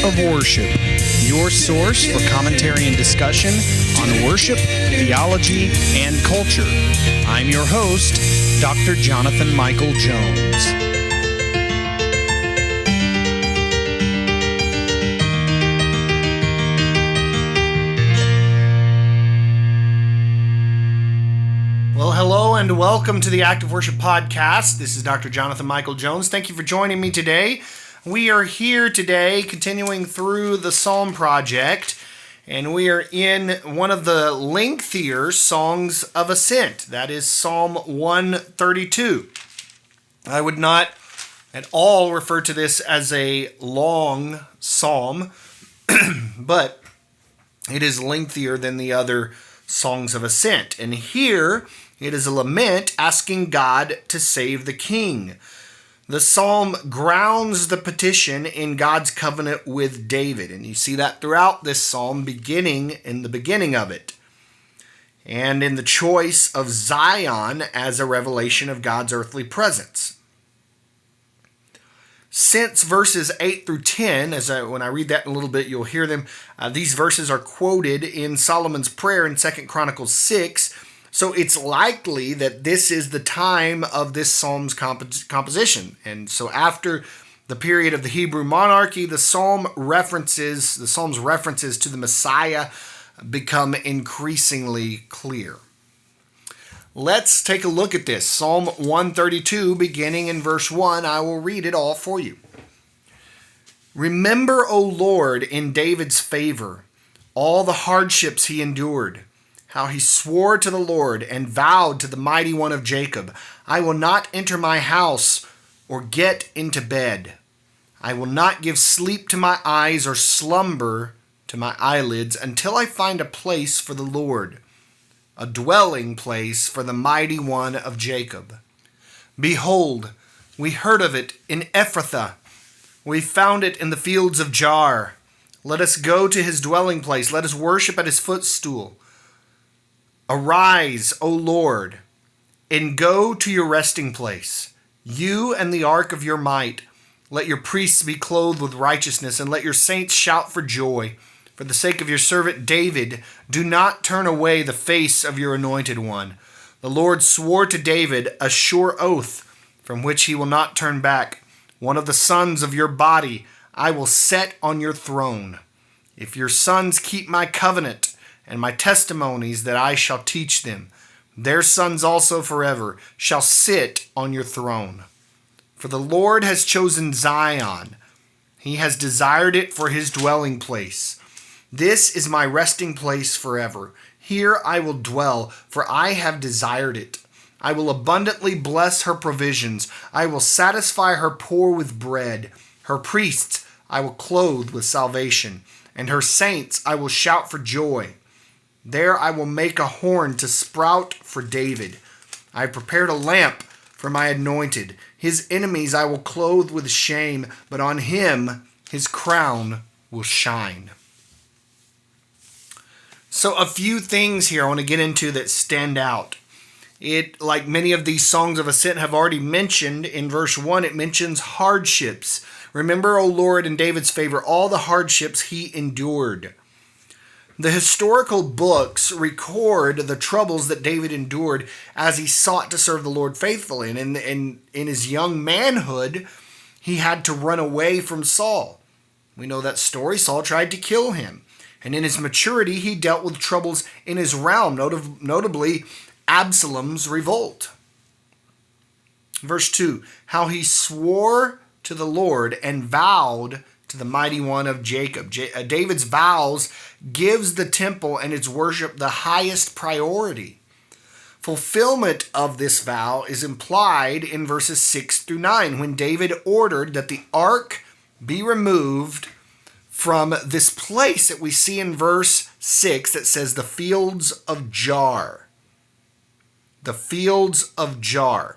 of Worship, your source for commentary and discussion on worship, theology, and culture. I'm your host, Dr. Jonathan Michael Jones. Well, hello and welcome to the Active Worship Podcast. This is Dr. Jonathan Michael Jones. Thank you for joining me today. We are here today continuing through the Psalm Project, and we are in one of the lengthier songs of ascent. That is Psalm 132. I would not at all refer to this as a long psalm, but it is lengthier than the other songs of ascent. And here it is a lament asking God to save the king. The psalm grounds the petition in God's covenant with David, and you see that throughout this psalm, beginning in the beginning of it, and in the choice of Zion as a revelation of God's earthly presence. Since verses 8 through 10, when I read that in a little bit, you'll hear them. These verses are quoted in Solomon's prayer in 2 Chronicles 6. So it's likely that this is the time of this psalm's composition. And so after the period of the Hebrew monarchy, the psalm's references to the Messiah become increasingly clear. Let's take a look at this. Psalm 132, beginning in verse 1. I will read it all for you. Remember, O Lord, in David's favor, all the hardships he endured, how he swore to the Lord and vowed to the Mighty One of Jacob, I will not enter my house or get into bed. I will not give sleep to my eyes or slumber to my eyelids until I find a place for the Lord, a dwelling place for the Mighty One of Jacob. Behold, we heard of it in Ephrathah. We found it in the fields of Jaar. Let us go to his dwelling place. Let us worship at his footstool. Arise, O Lord, and go to your resting place, you and the ark of your might. Let your priests be clothed with righteousness, and let your saints shout for joy. For the sake of your servant David, do not turn away the face of your anointed one. The Lord swore to David a sure oath from which he will not turn back. One of the sons of your body I will set on your throne. If your sons keep my covenant and my testimonies that I shall teach them, their sons also forever shall sit on your throne. For the Lord has chosen Zion. He has desired it for his dwelling place. This is my resting place forever. Here I will dwell, for I have desired it. I will abundantly bless her provisions. I will satisfy her poor with bread. Her priests I will clothe with salvation, and her saints I will shout for joy. There I will make a horn to sprout for David. I have prepared a lamp for my anointed. His enemies I will clothe with shame, but on him his crown will shine. So a few things here I want to get into that stand out. It, like many of these songs of ascent have already mentioned, in verse 1 it mentions hardships. Remember, O Lord, in David's favor, all the hardships he endured. The historical books record the troubles that David endured as he sought to serve the Lord faithfully. And in his young manhood, he had to run away from Saul. We know that story. Saul tried to kill him. And in his maturity, he dealt with troubles in his realm, notably Absalom's revolt. Verse 2, how he swore to the Lord and vowed to the Mighty One of Jacob. David's vows gives the temple and its worship the highest priority. Fulfillment of this vow is implied in verses 6 through 9, when David ordered that the ark be removed from this place that we see in verse 6 that says the fields of Jaar. The fields of Jaar.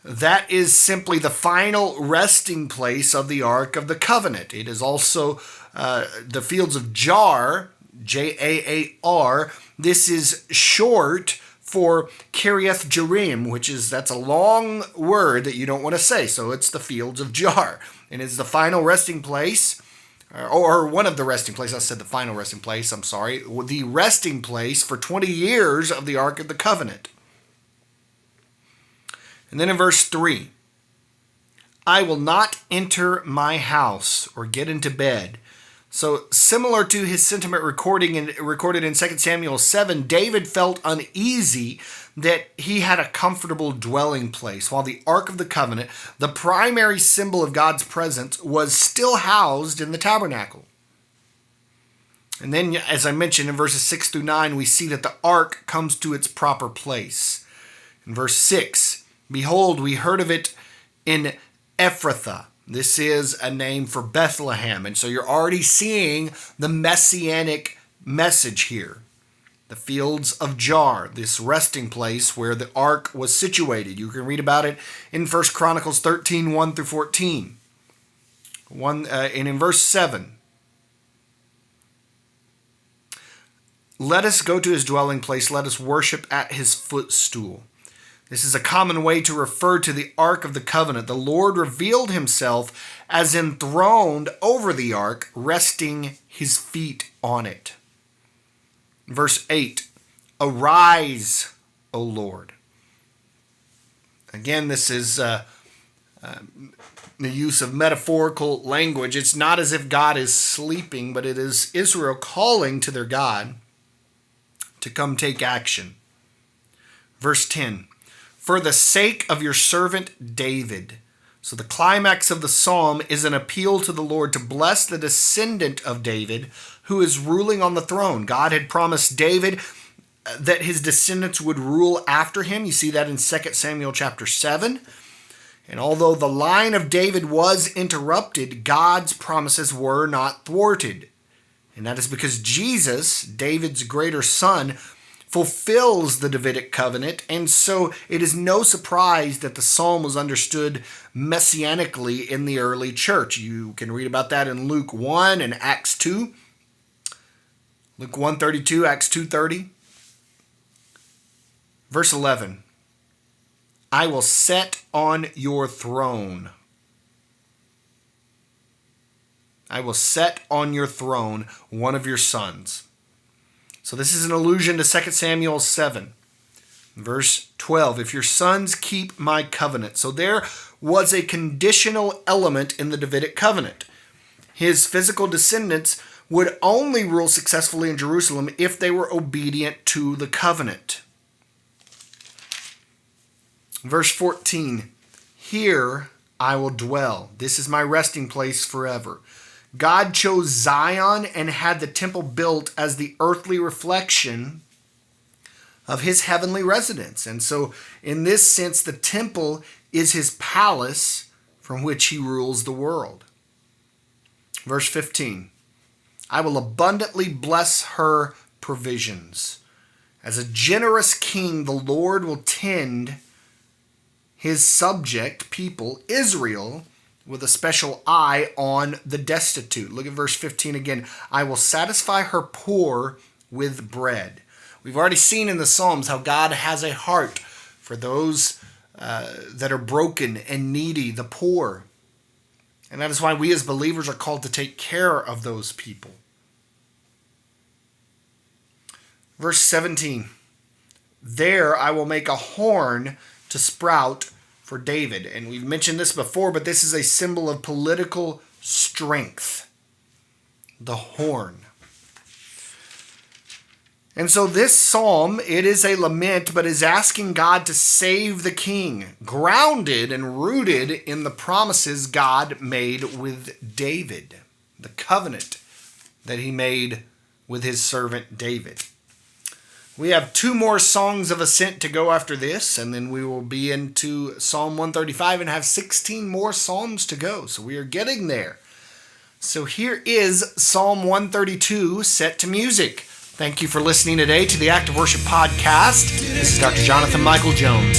That is simply the final resting place of the Ark of the Covenant. It is also the fields of Jaar, Jaar. This is short for Kiriath Jearim, that's a long word that you don't want to say. So it's the fields of Jaar. And it's the final resting place or one of the resting places. I said the final resting place, I'm sorry. The resting place for 20 years of the Ark of the Covenant. And then in verse 3, I will not enter my house or get into bed. So similar to his sentiment recorded in 2 Samuel 7, David felt uneasy that he had a comfortable dwelling place, while the Ark of the Covenant, the primary symbol of God's presence, was still housed in the tabernacle. And then, as I mentioned, in verses 6 through 9, we see that the Ark comes to its proper place. In verse 6, behold, we heard of it in Ephrathah. This is a name for Bethlehem. And so you're already seeing the messianic message here. The fields of Jar, this resting place where the ark was situated. You can read about it in 1 Chronicles 13, 1 through 14. And in verse 7, let us go to his dwelling place. Let us worship at his footstool. This is a common way to refer to the Ark of the Covenant. The Lord revealed himself as enthroned over the ark, resting his feet on it. Verse 8, arise, O Lord. Again, this is the use of metaphorical language. It's not as if God is sleeping, but it is Israel calling to their God to come take action. Verse 10, for the sake of your servant David. So the climax of the psalm is an appeal to the Lord to bless the descendant of David who is ruling on the throne. God had promised David that his descendants would rule after him. You see that in 2 Samuel chapter 7. And although the line of David was interrupted, God's promises were not thwarted. And that is because Jesus, David's greater son, fulfills the Davidic covenant, and so it is no surprise that the psalm was understood messianically in the early church. You can read about that in Luke 1 and Acts 2. Luke 1:32, Acts 2:30. Verse 11, I will set on your throne. I will set on your throne one of your sons. So this is an allusion to 2 Samuel 7, verse 12. If your sons keep my covenant. So there was a conditional element in the Davidic covenant. His physical descendants would only rule successfully in Jerusalem if they were obedient to the covenant. Verse 14, here I will dwell. This is my resting place forever. God chose Zion and had the temple built as the earthly reflection of his heavenly residence. And so in this sense, the temple is his palace from which he rules the world. Verse 15, I will abundantly bless her provisions. As a generous king, the Lord will tend his subject people, Israel, with a special eye on the destitute. Look at verse 15 again. I will satisfy her poor with bread. We've already seen in the Psalms how God has a heart for those that are broken and needy, the poor. And that is why we as believers are called to take care of those people. Verse 17. There I will make a horn to sprout for David. And we've mentioned this before, but this is a symbol of political strength. The horn. And so this psalm, it is a lament, but is asking God to save the king, grounded and rooted in the promises God made with David, the covenant that he made with his servant David. We have 2 more songs of ascent to go after this, and then we will be into Psalm 135 and have 16 more psalms to go. So we are getting there. So here is Psalm 132 set to music. Thank you for listening today to the Active Worship Podcast. This is Dr. Jonathan Michael Jones.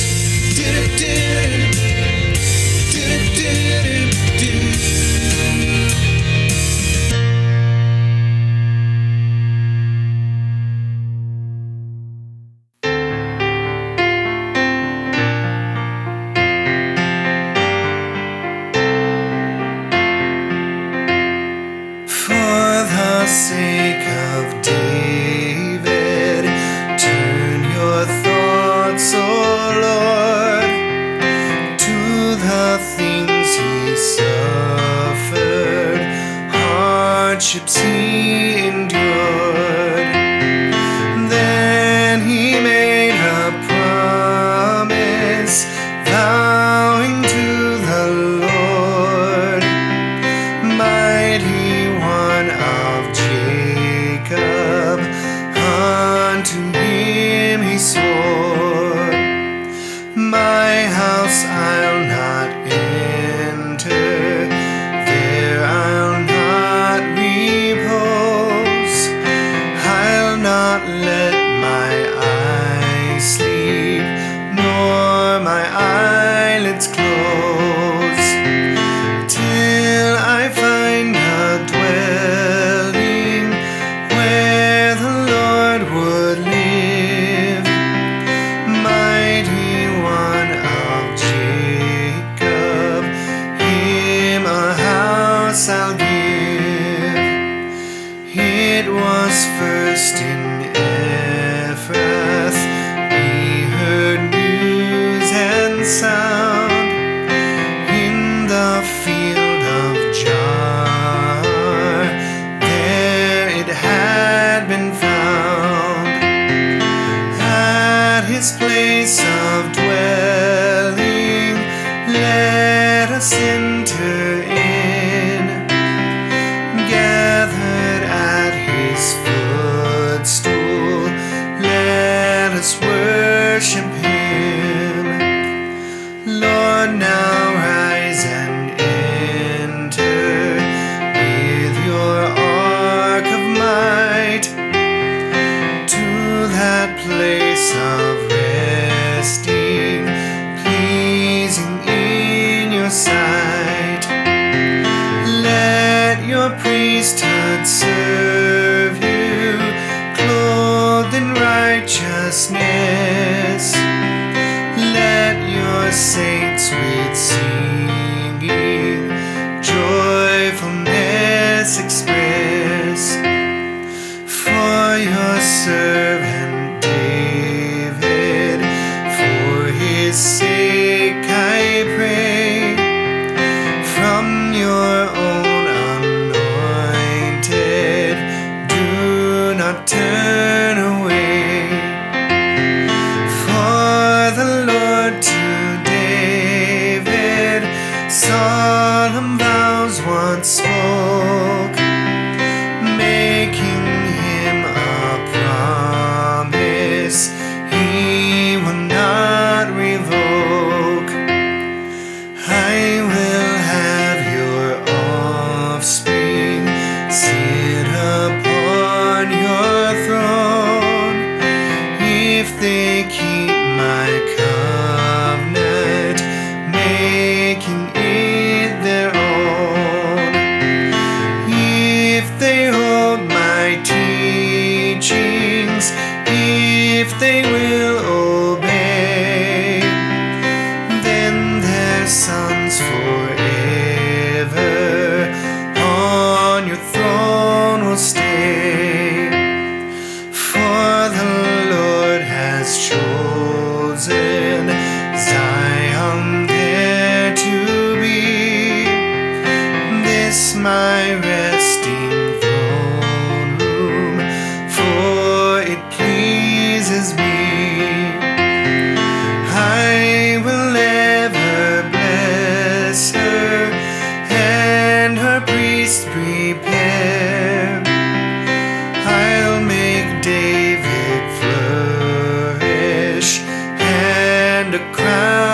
unto him he swore, my house I'll not enter, there I'll not repose, I'll not let my eyes sleep, nor my eyelids close, till I find a dwelling where the Lord would live, mighty one of Jacob, him a house I'll give. It was first in Ephrath we heard news and sound, in the field of Jaar there it had been found, at his place of dwelling let us enter in, gathered at his footstool let us worship him. Lord, now rise and enter with your ark of might to that place of resting, pleasing in your sight. Let your priesthood serve you, clothed in righteousness. Let your saints with singing joyfulness express. For your servant David, for his sake I pray, from your own anointed do not turn away. For the Lord to David solemn vows once spoke, making him a promise he will not revoke. I will have your offspring sit upon your throne, if they keep my covenant, making it their own, if they hold my teachings, if they will obey, then their sons forever on your throne will stay. For the Lord has chosen Zion there to be, this my resting throne room, for it pleases me. I will ever bless her, and her priests prepare. I'll make David flourish, and a crown